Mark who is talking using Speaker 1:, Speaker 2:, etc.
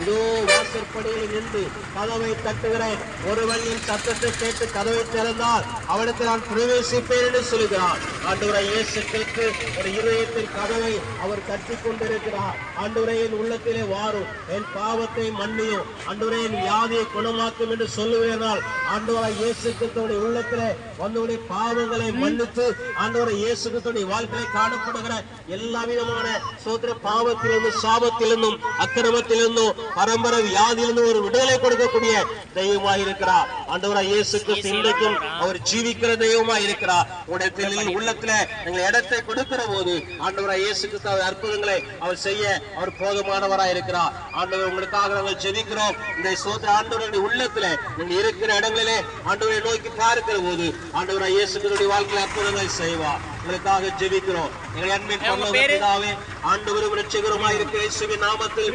Speaker 1: இதோ வாசற்படியில் நின்று கதவை தட்டுகிறேன். ஒருவன் என் சத்தத்தை கேட்டு கதவை திறந்தால் அவனுக்கு நான் பிரவேசிப்பேன் என்று சொல்கிறார். ஆண்டவரே, இயேசு கிறிஸ்து ஒரு இருதயத்தின் கதவை அவர் கட்டிக் கொண்டிருக்கிறார். ஆண்டவரே, என் உள்ளத்திலே வாரும், என் பாவத்தை மன்னியும், ஆண்டவரே என் வியாதியை குணமாக்கும் என்று சொல்லுவேனால் ஆண்டவரே இயேசு கிறிஸ்துவின் உள்ளத்திலே வந்தவருடைய பாவங்களை மன்னித்து ஆண்டவரே இயேசு கிறிஸ்துவின் வாழ்க்கையை காணப்படுகிற எல்லா விதமான சோதர பாவத்திலிருந்தும் சாபத்திலிருந்தும் அக்கிரமத்திலிருந்தும் பரம்பரை வியாதியிலிருந்து ஒரு விடுதலை கொடுக்கக்கூடிய தெய்வமாய் இருக்கிறார். ஆண்டவராய் இயேசு கிறிஸ்து இன்றைக்கும் அவர் ஜீவிக்கிற தெய்வமாய் இருக்கிறார். உடைய உள்ளத்துல எங்கள் இடத்தை கொடுக்கிற போது ஆண்டவராய் இயேசு கிறிஸ்து அவர் அற்புதங்களை அவர் செய்ய அவர் போதுமானவராய் இருக்கிறார். ஆண்டவர், உங்களுக்காக நாங்கள் ஜெபிக்கிறோம். இந்த சோதர ஆண்டவருடைய உள்ளத்துல நீங்க இருக்கிற இடங்களிலே ஆண்டவரை நோக்கி பார்க்கிற போது ஆண்டவராய் இயேசு கிறிஸ்துவின் வாழ்க்கையில் அற்புதங்களை செய்வார். உங்களுக்காக ஜெபிக்கிறோம். எங்கள் அன்பின் பரலோக பிதாவே, ஆண்டவரும் இரட்சகருமாய் இருக்கிற இயேசுவின் நாமத்தில்